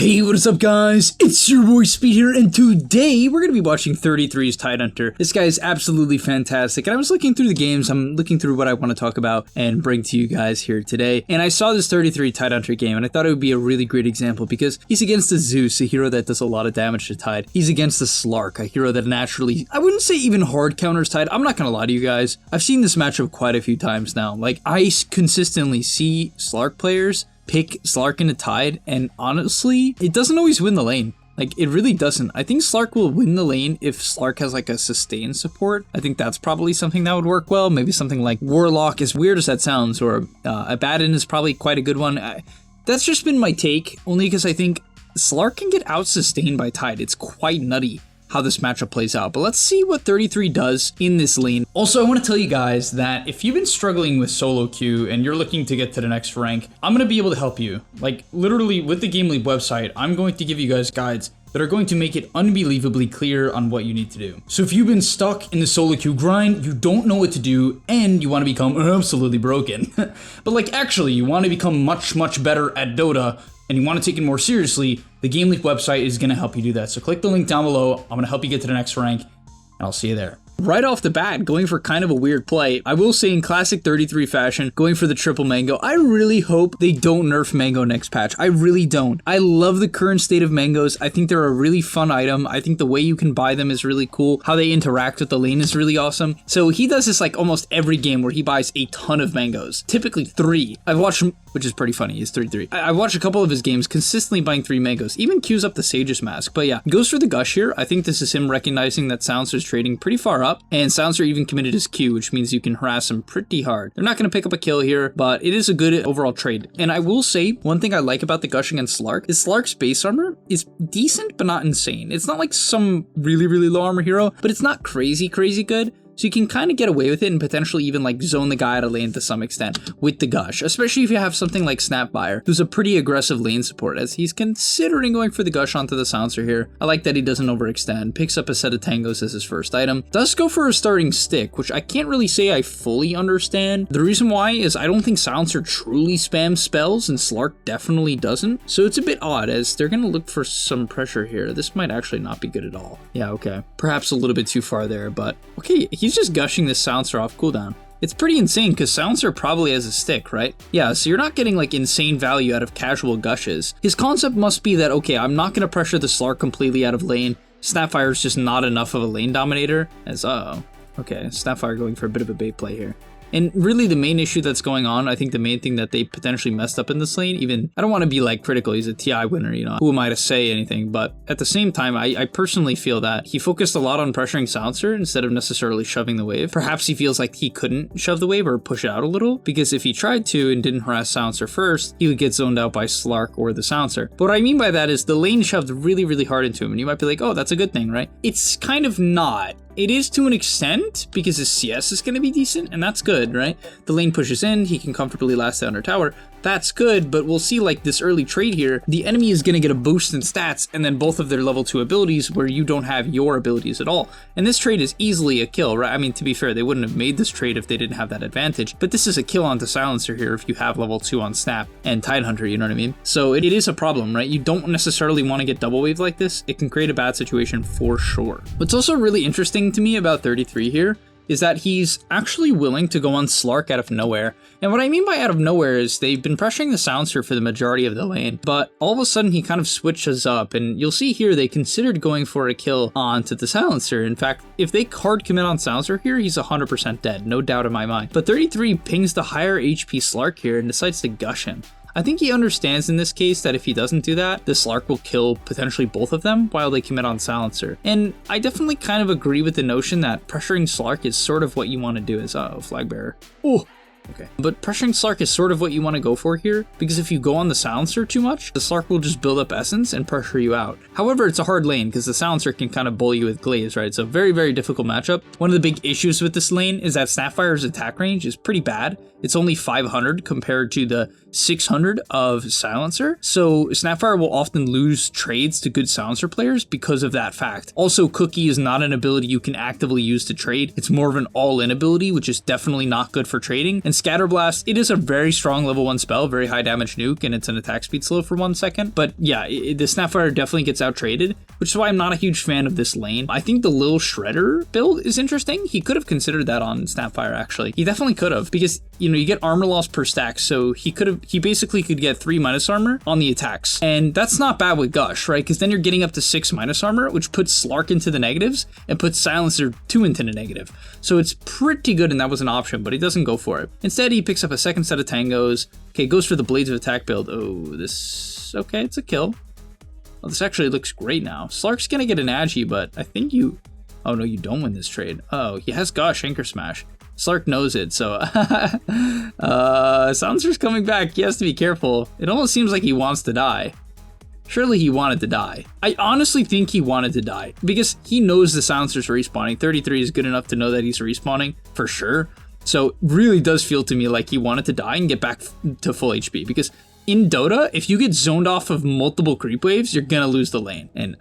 Hey, what is up guys? It's your boy Speed here, and today we're going to be watching 33's Tidehunter. This guy is absolutely fantastic, and I was looking through the games, I'm looking through what I want to talk about and bring to you guys here today, and I saw this 33 Tidehunter game, and I thought it would be a really great example because he's against the Zeus, a hero that does a lot of damage to Tide. He's against the Slark, a hero that naturally, I wouldn't say even hard counters Tide. I'm not going to lie to you guys, I've seen this matchup quite a few times now. Like, I consistently see Slark players pick Slark into Tide, and honestly, it doesn't always win the lane. Like, it really doesn't. I think Slark will win the lane if Slark has like a sustain support. I think that's probably something that would work well. Maybe something like Warlock, as weird as that sounds, or Abaddon is probably quite a good one. That's just been my take, only because I think Slark can get out-sustained by Tide. It's quite nutty how this matchup plays out, but let's see what 33 does in this lane. Also, I want to tell you guys that if you've been struggling with solo queue and you're looking to get to the next rank, I'm going to be able to help you. Like, literally with the Game Leap website, I'm going to give you guys guides that are going to make it unbelievably clear on what you need to do. So if you've been stuck in the solo queue grind, you don't know what to do, and you want to become absolutely broken, but like actually you want to become much better at Dota, and you want to take it more seriously, the Game Leap website is going to help you do that. So click the link down below, I'm going to help you get to the next rank, and I'll see you there. Right off the bat, going for kind of a weird play. I will say in classic 33 fashion, going for the triple mango. I really hope they don't nerf mango next patch. I really don't. I love the current state of mangoes. I think they're a really fun item. I think the way you can buy them is really cool. How they interact with the lane is really awesome. So he does this like almost every game where he buys a ton of mangoes. Typically 3. I've watched him, which is pretty funny. He's 3-3. I've watched a couple of his games consistently buying 3 mangoes. Even queues up the Sage's Mask. But yeah, goes for the Gush here. I think this is him recognizing that Silencer's trading pretty far up. And Silencer even committed his Q, which means you can harass him pretty hard. They're not going to pick up a kill here, but it is a good overall trade. And I will say, one thing I like about the Gush against Slark is Slark's base armor is decent, but not insane. It's not like some really low armor hero, but it's not crazy good. So you can kind of get away with it and potentially even like zone the guy out of lane to some extent with the Gush, especially if you have something like Snapfire, who's a pretty aggressive lane support, as he's considering going for the Gush onto the Silencer here. I like that he doesn't overextend, picks up a set of Tangos as his first item, does go for a starting stick, which I can't really say I fully understand. The reason why is I don't think Silencer truly spams spells, and Slark definitely doesn't, so it's a bit odd as they're going to look for some pressure here. This might actually not be good at all. Yeah, okay. Perhaps a little bit too far there, but okay, he's just gushing this Silencer off cooldown. It's pretty insane because Silencer probably has a stick, right? Yeah, so you're not getting like insane value out of casual gushes. His concept must be that, okay, I'm not going to pressure the Slark completely out of lane. Snapfire is just not enough of a lane dominator. As, okay, Snapfire going for a bit of a bait play here. And really the main issue that's going on, I think the main thing that they potentially messed up in this lane, even, I don't want to be like critical, he's a TI winner, you know, who am I to say anything, but at the same time, I personally feel that he focused a lot on pressuring Silencer instead of necessarily shoving the wave. Perhaps he feels like he couldn't shove the wave or push it out a little, because if he tried to and didn't harass Silencer first, he would get zoned out by Slark or the Silencer. But what I mean by that is the lane shoved really hard into him, and you might be like, oh, that's a good thing, right? It's kind of not. It is to an extent, because his CS is going to be decent, and that's good, right? The lane pushes in, he can comfortably last down our tower. That's good, but we'll see like this early trade here, the enemy is going to get a boost in stats and then both of their level 2 abilities where you don't have your abilities at all. And this trade is easily a kill, right? I mean, to be fair, they wouldn't have made this trade if they didn't have that advantage, but this is a kill onto Silencer here if you have level 2 on Snap and Tidehunter, you know what I mean? So it is a problem, right? You don't necessarily want to get double wave like this. It can create a bad situation for sure. What's also really interesting to me about 33 here is that he's actually willing to go on Slark out of nowhere. And what I mean by out of nowhere is they've been pressuring the Silencer for the majority of the lane, but all of a sudden he kind of switches up, and you'll see here they considered going for a kill onto the Silencer. In fact, if they hard commit on Silencer here, he's 100% dead, no doubt in my mind. But 33 pings the higher HP Slark here and decides to gush him. I think he understands in this case that if he doesn't do that, the Slark will kill potentially both of them while they commit on Silencer. And I definitely kind of agree with the notion that pressuring Slark is sort of what you want to do as flag bearer. Oh, okay. But pressuring Slark is sort of what you want to go for here, because if you go on the Silencer too much, the Slark will just build up essence and pressure you out. However, it's a hard lane because the Silencer can kind of bully you with Glaze, right? It's a very difficult matchup. One of the big issues with this lane is that Snapfire's attack range is pretty bad. It's only 500 compared to the 600 of silencer, so Snapfire will often lose trades to good silencer players because of that fact. Also, Cookie is not an ability you can actively use to trade. It's more of an all-in ability, which is definitely not good for trading. And Scatterblast, it is a very strong level 1 spell, very high damage nuke, and it's an attack speed slow for 1 second. But yeah, the Snapfire definitely gets out traded, which is why I'm not a huge fan of this lane. I think the Lil Shredder build is interesting. He could have considered that on Snapfire, actually. He definitely could have, because, you know, you get armor loss per stack, so he basically could get 3 minus armor on the attacks. And that's not bad with Gush, right? Because then you're getting up to 6 minus armor, which puts Slark into the negatives and puts Silencer 2 into the negative. So it's pretty good, and that was an option, but he doesn't go for it. Instead, he picks up a second set of tangos. Okay, goes for the Blades of Attack build. Oh, this... okay, it's a kill. Oh, this actually looks great now. Slark's gonna get an Agi, but I think you... oh no, you don't win this trade. Oh, he has Gush, Anchor Smash. Slark knows it, so Silencer's coming back. He has to be careful. It almost seems like he wants to die. Surely he wanted to die. I honestly think he wanted to die because he knows the Silencer's respawning. 33 is good enough to know that he's respawning for sure. So it really does feel to me like he wanted to die and get back to full HP, because in Dota, if you get zoned off of multiple creep waves, you're gonna lose the lane. And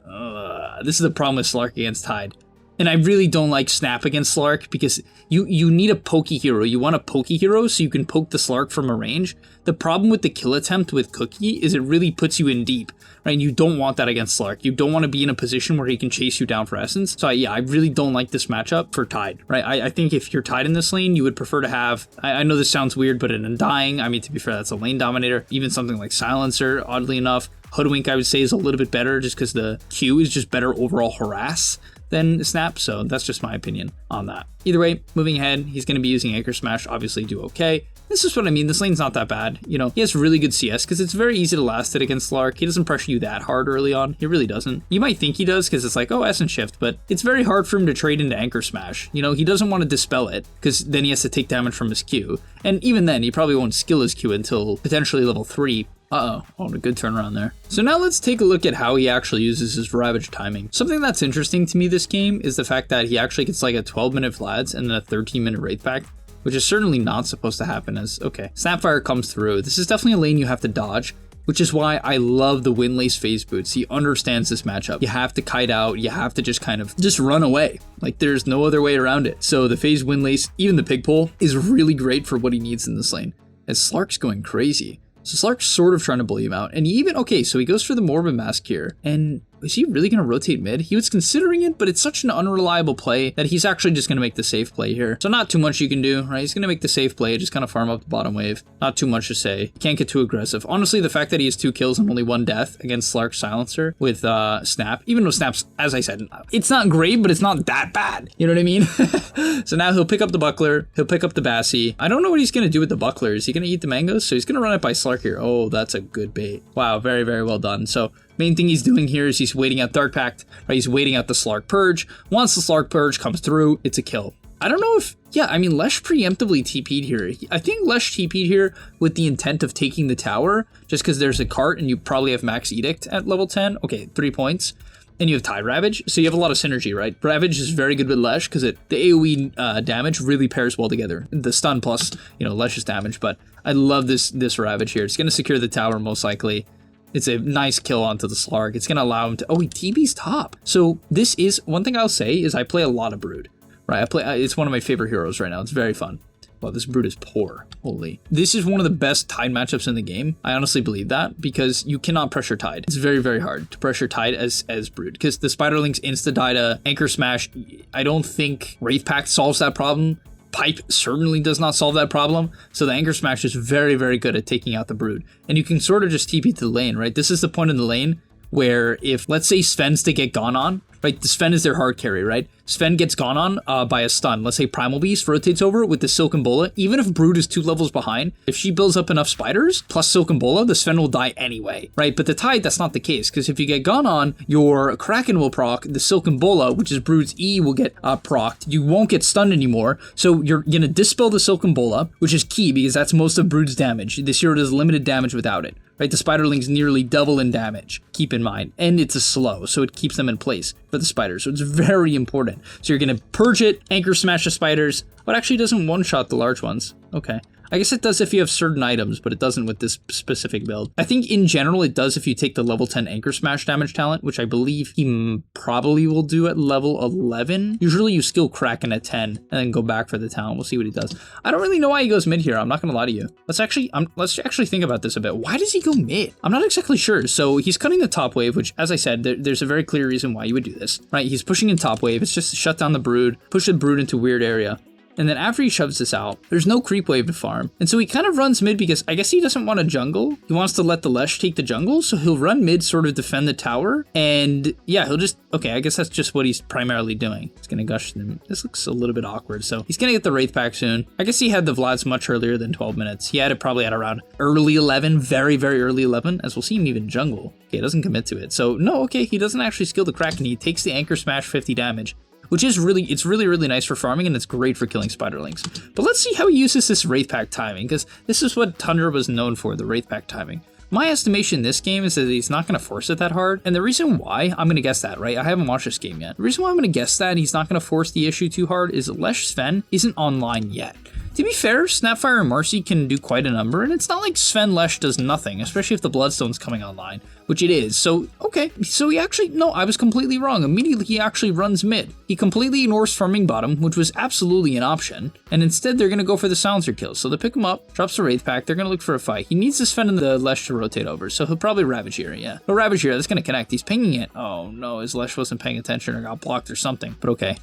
this is the problem with Slark against Tide. And I really don't like Snap against Slark because you need a pokey hero. You want a pokey hero so you can poke the Slark from a range. The problem with the kill attempt with Cookie is it really puts you in deep, right? And you don't want that against Slark. You don't want to be in a position where he can chase you down for essence. So yeah, I really don't like this matchup for Tide, right? I think if you're Tide in this lane, you would prefer to have, I know this sounds weird, but an Undying, I mean, to be fair, that's a lane dominator. Even something like Silencer, oddly enough. Hoodwink, I would say, is a little bit better just because the Q is just better overall harass than Snap, so that's just my opinion on that. Either way, moving ahead, he's going to be using Anchor Smash, obviously do okay. This is what I mean, this lane's not that bad. You know, he has really good CS because it's very easy to last it against Slark. He doesn't pressure you that hard early on. He really doesn't. You might think he does because it's like, oh, Essence Shift, but it's very hard for him to trade into Anchor Smash. You know, he doesn't want to dispel it because then he has to take damage from his Q. And even then, he probably won't skill his Q until potentially level 3. Oh, a good turnaround there. So now let's take a look at how he actually uses his Ravage timing. Something that's interesting to me this game is the fact that he actually gets like a 12-minute Vlad's and then a 13-minute Wraith Pact, which is certainly not supposed to happen as, okay, Snapfire comes through. This is definitely a lane you have to dodge, which is why I love the Windlace Phase Boots. He understands this matchup. You have to kite out, you have to just kind of just run away. Like there's no other way around it. So the Phase Windlace, even the Pig Pole, is really great for what he needs in this lane, as Slark's going crazy. So Slark's sort of trying to bully him out. And he even, okay, so he goes for the Morbid Mask here. And is he really going to rotate mid? He was considering it, but it's such an unreliable play that he's actually just going to make the safe play here. So not too much you can do, right? He's going to make the safe play, just kind of farm up the bottom wave. Not too much to say. Can't get too aggressive. Honestly, the fact that he has 2 kills and only 1 death against Slark's Silencer with Snap, even though Snap's, as I said, it's not great, but it's not that bad. You know what I mean? So now he'll pick up the Buckler. He'll pick up the Bassi. I don't know what he's going to do with the Buckler. Is he going to eat the mangoes? So he's going to run it by Slark here. Oh, that's a good bait. Wow, very, very well done. So main thing he's doing here is he's waiting out Dark Pact, right? He's waiting out the Slark Purge. Once the Slark Purge comes through, it's a kill. I don't know if, yeah, I mean, Lesh preemptively TP'd here. I think Lesh TP'd here with the intent of taking the tower, just because there's a cart and you probably have max Edict at level 10. Okay, 3 points. And you have Tide Ravage, so you have a lot of synergy, right? Ravage is very good with Lesh because the AoE damage really pairs well together. The stun plus, you know, Lesh's damage, but I love this Ravage here. It's going to secure the tower most likely. It's a nice kill onto the Slark. It's going to allow him to... oh, he TB's top. So this is... one thing I'll say is I play a lot of Brood, right? It's one of my favorite heroes right now. It's very fun. Wow, this Brood is poor. Holy. This is one of the best Tide matchups in the game. I honestly believe that because you cannot pressure Tide. It's very, very hard to pressure Tide as Brood because the Spiderlings insta-die to Anchor Smash. I don't think Wraith Pact solves that problem. Pipe certainly does not solve that problem. So the Anchor Smash is very, very good at taking out the Brood. And you can sort of just TP to the lane, right? This is the point in the lane where if, let's say, Sven's to get gone on, right? The Sven is their hard carry, right? Sven gets gone on by a stun. Let's say Primal Beast rotates over with the Silken Bola. Even if Brood is 2 levels behind, if she builds up enough spiders plus Silken Bola, the Sven will die anyway, right? But the Tide, that's not the case, because if you get gone on, your Kraken will proc, the Silken Bola, which is Brood's E, will get procced. You won't get stunned anymore, so you're going to dispel the Silken Bola, which is key because that's most of Brood's damage. This hero does limited damage without it, right? The Spiderlings nearly double in damage, keep in mind. And it's a slow, so it keeps them in place for the spiders, so it's very important. So you're going to purge it, Anchor Smash the spiders, but actually doesn't one-shot the large ones. Okay. I guess it does if you have certain items, but it doesn't with this specific build. I think in general it does if you take the level 10 Anchor Smash damage talent, which I believe he probably will do at level 11. Usually you skill Kraken at 10 and then go back for the talent. We'll see what he does. I don't really know why he goes mid here. I'm not gonna lie to you. Let's actually think about this a bit. Why does he go mid? I'm not exactly sure. So he's cutting the top wave, which, as I said, there's a very clear reason why you would do this, right? He's pushing in top wave. It's just to shut down the brood, push the brood into weird area. And then after he shoves this out, there's no creep wave to farm. And so he kind of runs mid because I guess he doesn't want to jungle. He wants to let the Lesh take the jungle. So he'll run mid, sort of defend the tower. And yeah, he'll just, okay, I guess that's just what he's primarily doing. He's going to gush them. This looks a little bit awkward. So he's going to get the Wraith pack soon. I guess he had the Vlads much earlier than 12 minutes. He had it probably at around early 11, very, very early 11, as we'll see him even jungle. Okay, he doesn't commit to it. So no, okay, he doesn't actually skill the Kraken. He takes the Anchor Smash 50 damage. Which is really nice for farming, and it's great for killing spiderlings. But let's see how he uses this Wraith Pack timing, because this is what Tundra was known for, the Wraith Pack timing. My estimation in this game is that he's not going to force it that hard, and the reason why, I'm going to guess that, right? I haven't watched this game yet. The reason why I'm going to guess that he's not going to force the issue too hard is Lesh Sven isn't online yet. To be fair, Snapfire and Marcy can do quite a number, and it's not like Sven Lesh does nothing, especially if the Bloodstone's coming online, which it is. So, okay, so he actually, no, I was completely wrong. Immediately, he actually runs mid. He completely ignores farming bottom, which was absolutely an option, and instead they're going to go for the silencer kill. So they pick him up, drops the Wraith Pack, they're going to look for a fight. He needs to Sven and the Lesh to rotate over, so he'll probably Ravage here, yeah. He'll Ravage here, that's going to connect. He's pinging it. Oh no, his Lesh wasn't paying attention or got blocked or something, but okay.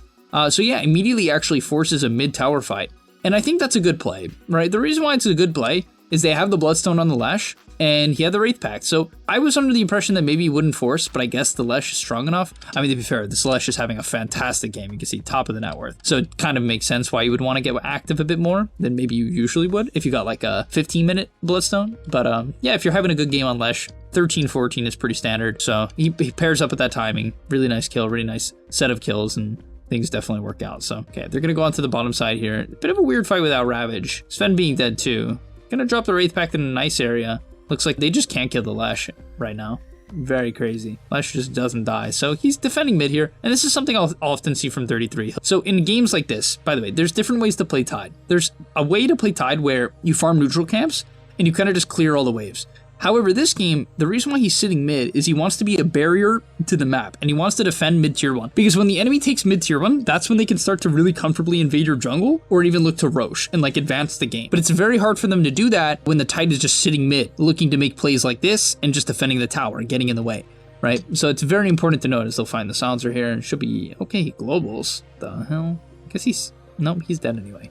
So yeah, immediately actually forces a mid-tower fight. And I think that's a good play, right? The reason why it's a good play is they have the Bloodstone on the Lesh, and he had the Wraith Pack. So I was under the impression that maybe he wouldn't force, but I guess the Lesh is strong enough. I mean, to be fair, this Lesh is having a fantastic game. You can see top of the net worth. So it kind of makes sense why you would want to get active a bit more than maybe you usually would if you got like a 15-minute Bloodstone. But yeah, if you're having a good game on Lesh, 13-14 is pretty standard. So he pairs up with that timing. Really nice kill, really nice set of kills, and things definitely work out. So, okay, they're going to go onto the bottom side here. Bit of a weird fight without Ravage. Sven being dead too. Going to drop the Wraith Pack in a nice area. Looks like they just can't kill the Lesh right now. Very crazy. Lesh just doesn't die. So he's defending mid here. And this is something I'll often see from 33. So in games like this, by the way, there's different ways to play Tide. There's a way to play Tide where you farm neutral camps and you kind of just clear all the waves. However, this game, the reason why he's sitting mid is he wants to be a barrier to the map, and he wants to defend mid-tier 1. Because when the enemy takes mid-tier 1, that's when they can start to really comfortably invade your jungle, or even look to Roche and like advance the game. But it's very hard for them to do that when the Tide is just sitting mid, looking to make plays like this, and just defending the tower and getting in the way, right? So it's very important to notice. They'll find the silencer here, and it should be, okay, he globals. The hell? I guess he's, nope, he's dead anyway.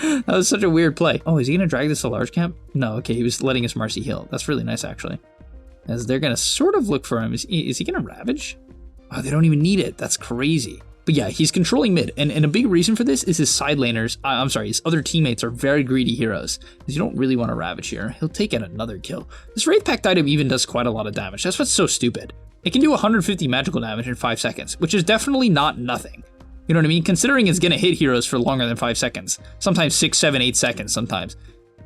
That was such a weird play. Oh, is he gonna drag this to large camp? No, okay, he was letting his Marcy heal. That's really nice, actually. As they're gonna sort of look for him. Is he gonna Ravage? Oh, they don't even need it. That's crazy. But yeah, he's controlling mid, and a big reason for this is his side laners, his other teammates are very greedy heroes, because you don't really want to Ravage here. He'll take out another kill. This Wraith Pact item even does quite a lot of damage. That's what's so stupid. It can do 150 magical damage in 5 seconds, which is definitely not nothing. You know what I mean? Considering it's going to hit heroes for longer than 5 seconds. Sometimes 6, 7, 8 seconds sometimes.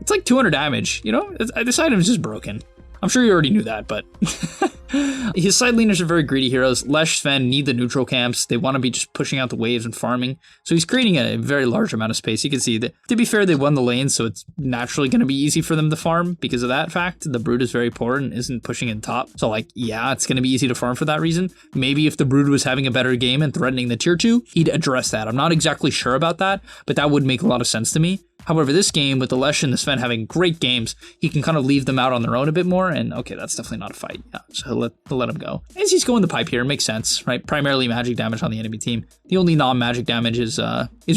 It's like 200 damage, you know? This item is just broken. I'm sure you already knew that, but his side laners are very greedy heroes. Lesh, Sven need the neutral camps. They want to be just pushing out the waves and farming. So he's creating a very large amount of space. You can see that, to be fair, they won the lane, so it's naturally going to be easy for them to farm because of that fact. The Brood is very poor and isn't pushing in top. So like, yeah, it's going to be easy to farm for that reason. Maybe if the Brood was having a better game and threatening the tier 2, he'd address that. I'm not exactly sure about that, but that would make a lot of sense to me. However, this game, with the Lesh and the Sven having great games, he can kind of leave them out on their own a bit more, and okay, that's definitely not a fight. Yeah, so he'll let him go. As he's going the pipe here, makes sense, right? Primarily magic damage on the enemy team. The only non-magic damage is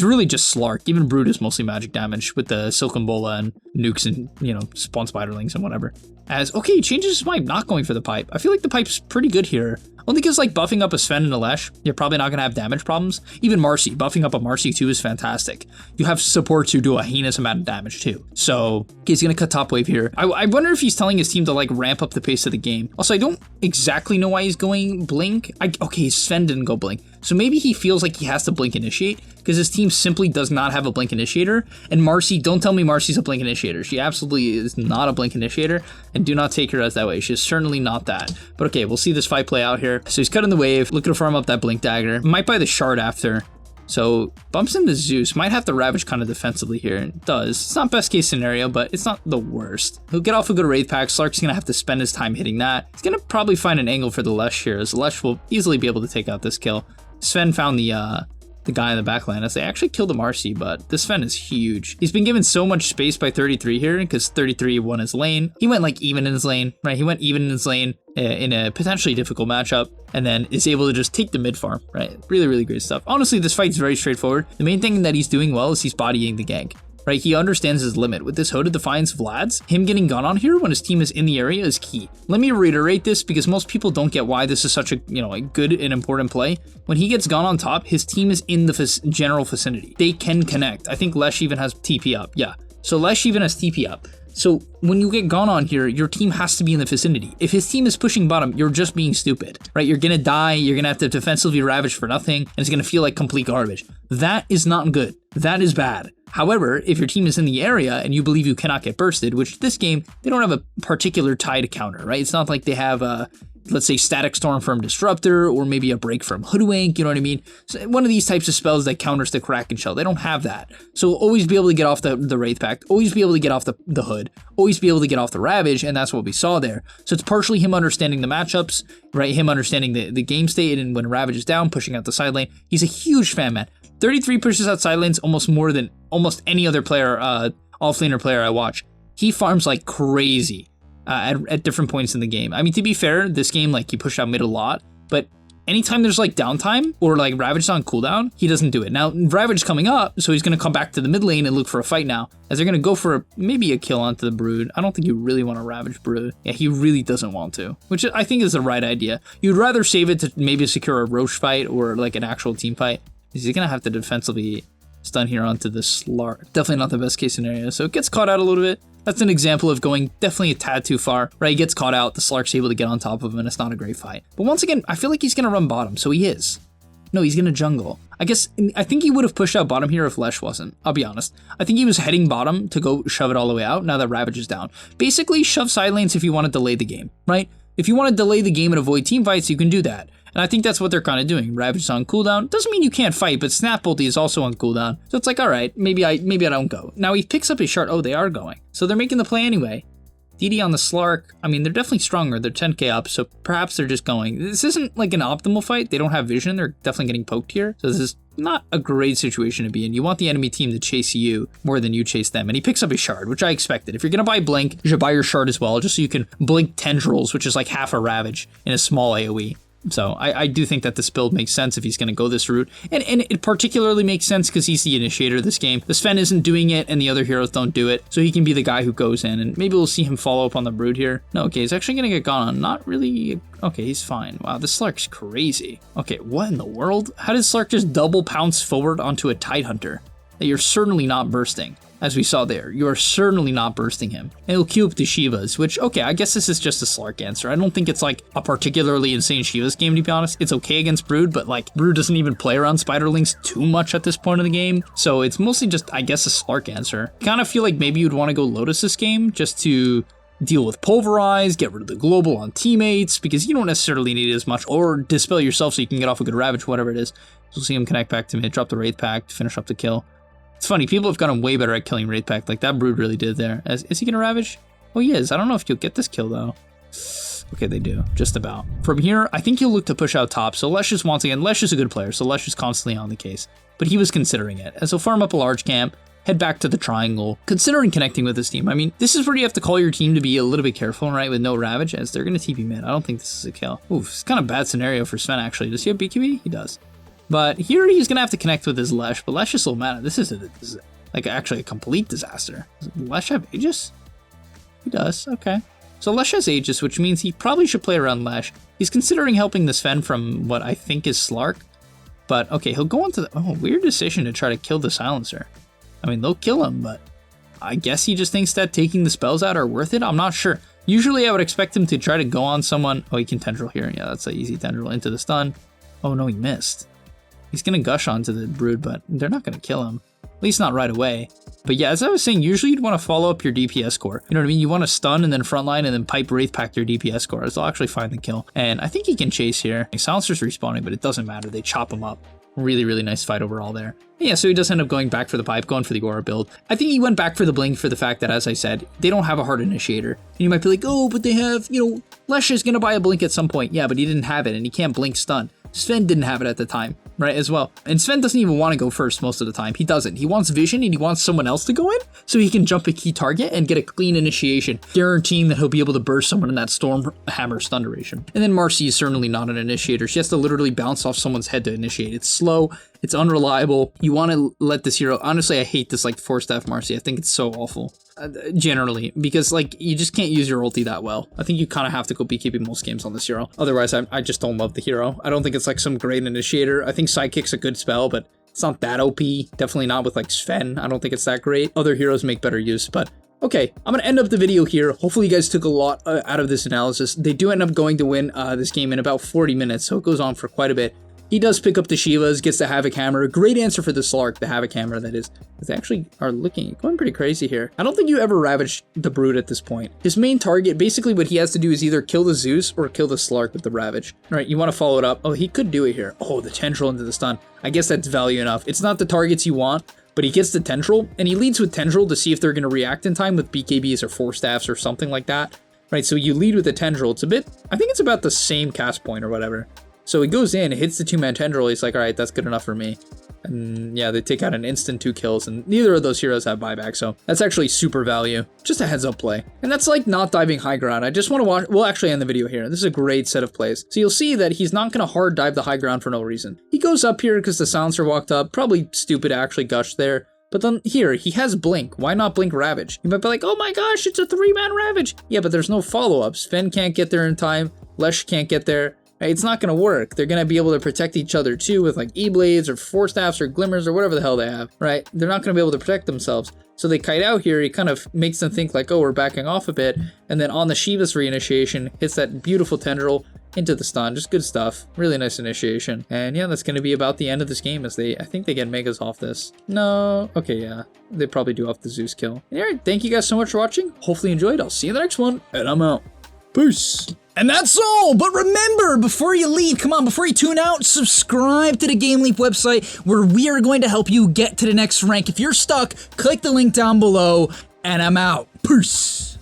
really just Slark. Even Brood is mostly magic damage with the Silken Bola and nukes and, you know, spawn spiderlings and whatever. As, okay, he changes his mind, not going for the pipe. I feel like the pipe's pretty good here. Only because, like, buffing up a Sven and a Lesh, you're probably not going to have damage problems. Even Marcy, buffing up a Marcy too is fantastic. You have supports who do a heinous amount of damage too. So, okay, he's going to cut top wave here. I wonder if he's telling his team to, like, ramp up the pace of the game. Also, I don't exactly know why he's going Blink. Okay, Sven didn't go Blink. So maybe he feels like he has to Blink Initiate because his team simply does not have a Blink Initiator. And Marcy, don't tell me Marcy's a Blink Initiator. She absolutely is not a Blink Initiator, and do not take her as that way. She's certainly not that. But okay, we'll see this fight play out here. So he's cutting the wave, looking to farm up that Blink Dagger. Might buy the shard after. So bumps into Zeus, might have to Ravage kind of defensively here, and it does. It's not best case scenario, but it's not the worst. He'll get off a good Wraith Pact. Slark's gonna have to spend his time hitting that. He's gonna probably find an angle for the Lesh here, as Lesh will easily be able to take out this kill. Sven found the guy in the backline as they actually killed the Marcy, but this Sven is huge. He's been given so much space by 33 here because 33 won his lane. He went like even in his lane, right? He went even in his lane in a potentially difficult matchup and then is able to just take the mid farm, right? Really, really great stuff. Honestly, this fight's very straightforward. The main thing that he's doing well is he's bodying the gank. Right, he understands his limit. With this Hooded Defiance Vlad's, him getting gone on here when his team is in the area is key. Let me reiterate this because most people don't get why this is such a, a good and important play. When he gets gone on top, his team is in the general vicinity. They can connect. I think Lesh even has TP up. Yeah, so Lesh even has TP up. So when you get gone on here, your team has to be in the vicinity. If his team is pushing bottom, you're just being stupid, right? You're gonna die, you're gonna have to defensively ravage for nothing, and it's gonna feel like complete garbage. That is not good. That is bad. However, if your team is in the area and you believe you cannot get bursted, which this game, they don't have a particular tie to counter, right? It's not like they have a, let's say, Static Storm from Disruptor or maybe a break from Hoodwink, you know what I mean? So one of these types of spells that counters the Kraken Shell, they don't have that. So always be able to get off the Wraith Pact, always be able to get off the Hood, always be able to get off the Ravage, and that's what we saw there. So it's partially him understanding the matchups, right? Him understanding the game state, and when Ravage is down, pushing out the side lane. He's a huge fan, man. 33 pushes out side lanes almost more than almost any other player, offlaner player I watch. He farms like crazy at different points in the game. I mean, to be fair, this game, like, he pushed out mid a lot, but anytime there's like downtime or like Ravage's on cooldown, he doesn't do it. Now, Ravage coming up, so he's going to come back to the mid lane and look for a fight now, as they're going to go for maybe a kill onto the Brood. I don't think you really want to Ravage Brood. Yeah, he really doesn't want to, which I think is the right idea. You'd rather save it to maybe secure a Roche fight or like an actual team fight. He's going to have to defensively stun here onto the Slark. Definitely not the best case scenario. So it gets caught out a little bit. That's an example of going definitely a tad too far, right? He gets caught out, the Slark's able to get on top of him, and it's not a great fight. But once again, I feel like he's going to run bottom, so he is. No, he's going to jungle. I think he would have pushed out bottom here if Lesh wasn't, I'll be honest. I think he was heading bottom to go shove it all the way out now that Ravage is down. Basically, shove side lanes if you want to delay the game, right? If you want to delay the game and avoid team fights, you can do that. And I think that's what they're kind of doing. Ravage is on cooldown. Doesn't mean you can't fight, but Snap Ulti is also on cooldown. So it's like, all right, maybe I don't go. Now he picks up his shard. Oh, they are going. So they're making the play anyway. DD on the Slark. I mean, they're definitely stronger. They're 10k up, so perhaps they're just going. This isn't like an optimal fight. They don't have vision. They're definitely getting poked here. So this is not a great situation to be in. You want the enemy team to chase you more than you chase them. And he picks up his shard, which I expected. If you're going to buy Blink, you should buy your shard as well, just so you can blink Tendrils, which is like half a Ravage in a small AoE. So I do think that this build makes sense if he's going to go this route. And it particularly makes sense because he's the initiator of this game. The Sven isn't doing it and the other heroes don't do it. So he can be the guy who goes in, and maybe we'll see him follow up on the Brood here. No, okay, he's actually going to get gone on. Not really. Okay, he's fine. Wow, this Slark's crazy. Okay, what in the world? How did Slark just double pounce forward onto a Tidehunter that you're certainly not bursting? As we saw there, you are certainly not bursting him. And he'll queue up the Shivas, which, okay, I guess this is just a Slark answer. I don't think it's like a particularly insane Shivas game, to be honest. It's okay against Brood, but like Brood doesn't even play around Spiderlings too much at this point in the game. So it's mostly just, I guess, a Slark answer. Kind of feel like maybe you'd want to go Lotus this game just to deal with Pulverize, get rid of the global on teammates, because you don't necessarily need it as much, or Dispel yourself so you can get off a good Ravage, whatever it is. So we'll see him connect back to mid, drop the Wraith Pact, finish up the kill. It's funny, people have gotten way better at killing Wraith Pact, like that Brood really did there. Is he gonna Ravage? Oh, he is. I don't know if you'll get this kill though. Okay, they do, just about. From here, I think he'll look to push out top, so Lesh is, once again, Lesh is a good player, so Lesh is constantly on the case. But he was considering it, as he'll farm up a large camp, head back to the triangle, considering connecting with his team. I mean, this is where you have to call your team to be a little bit careful, right, with no Ravage, as they're gonna TP mid. I don't think this is a kill. Oof, it's kind of a bad scenario for Sven, actually. Does he have BQB? He does. But here he's gonna have to connect with his Lesh, but Lesh is low mana. This is like actually a complete disaster. Does Lesh have Aegis? He does, okay. So Lesh has Aegis, which means he probably should play around Lesh. He's considering helping the Sven from what I think is Slark. But okay, he'll go into the, oh, weird decision to try to kill the Silencer. I mean, they'll kill him, but I guess he just thinks that taking the spells out are worth it? I'm not sure. Usually I would expect him to try to go on someone. Oh, he can Tendril here. Yeah, that's an easy Tendril into the stun. Oh no, he missed. He's gonna gush onto the Brood, but they're not gonna kill him. At least not right away. But yeah, as I was saying, usually you'd want to follow up your DPS score. You know what I mean? You want to stun and then frontline and then pipe Wraith Pact your DPS score, as they'll actually find the kill. And I think he can chase here. Silencer's respawning, but it doesn't matter. They chop him up. Really, really nice fight overall there. Yeah, so he does end up going back for the pipe, going for the aura build. I think he went back for the blink for the fact that, as I said, they don't have a hard initiator. And you might be like, oh, but they have, you know, Lesh is going to buy a blink at some point. Yeah, but he didn't have it, and he can't blink stun. Sven didn't have it at the time, right, as well. And Sven doesn't even want to go first most of the time. He doesn't. He wants vision, and he wants someone else to go in so he can jump a key target and get a clean initiation, guaranteeing that he'll be able to burst someone in that Storm Hammer stun duration. And then Marcy is certainly not an initiator. She has to literally bounce off someone's head to initiate. It's slow. It's unreliable. You want to let this hero... Honestly, I hate this, like, 4-staff Marcy. I think it's so awful. Generally, because like you just can't use your ulti that well. I think you kind of have to go BKB most games on this hero. Otherwise, I just don't love the hero. I don't think it's like some great initiator. I think Sidekick's a good spell, but it's not that OP. Definitely not with like Sven. I don't think it's that great. Other heroes make better use, but okay, I'm going to end up the video here. Hopefully you guys took a lot out of this analysis. They do end up going to win this game in about 40 minutes, so it goes on for quite a bit. He does pick up the Shivas, gets the Havoc Hammer. Great answer for the Slark, the Havoc Hammer, that is. They actually are going pretty crazy here. I don't think you ever ravage the Brood at this point. His main target, basically what he has to do is either kill the Zeus or kill the Slark with the Ravage. All right, you want to follow it up. Oh, he could do it here. Oh, the Tendril into the stun. I guess that's value enough. It's not the targets you want, but he gets the Tendril, and he leads with Tendril to see if they're going to react in time with BKBs or 4-staffs or something like that. Right, so you lead with the Tendril. It's a bit, I think it's about the same cast point or whatever. So he goes in, hits the 2-man Tendril, he's like, all right, that's good enough for me. And yeah, they take out an instant 2 kills, and neither of those heroes have buyback, so that's actually super value. Just a heads up play. And that's like not diving high ground. I just want to watch, we'll actually end the video here. This is a great set of plays. So you'll see that he's not going to hard dive the high ground for no reason. He goes up here because the Silencer walked up, probably stupid to actually gush there. But then here, he has Blink. Why not Blink Ravage? You might be like, oh my gosh, it's a 3-man Ravage. Yeah, but there's no follow-up. Sven can't get there in time. Lesh can't get there. It's not going to work. They're going to be able to protect each other too with like E-Blades or 4-staffs or Glimmers or whatever the hell they have, right? They're not going to be able to protect themselves. So they kite out here. He kind of makes them think like, oh, we're backing off a bit. And then on the Shiva's reinitiation, hits that beautiful Tendril into the stun. Just good stuff. Really nice initiation. And yeah, that's going to be about the end of this game as I think they get Megas off this. No. Okay, yeah. They probably do off the Zeus kill. And all right, thank you guys so much for watching. Hopefully you enjoyed. I'll see you in the next one. And I'm out. Peace. And that's all, but remember, before you leave, come on, before you tune out, subscribe to the Game Leap website where we are going to help you get to the next rank. If you're stuck, click the link down below, and I'm out. Peace.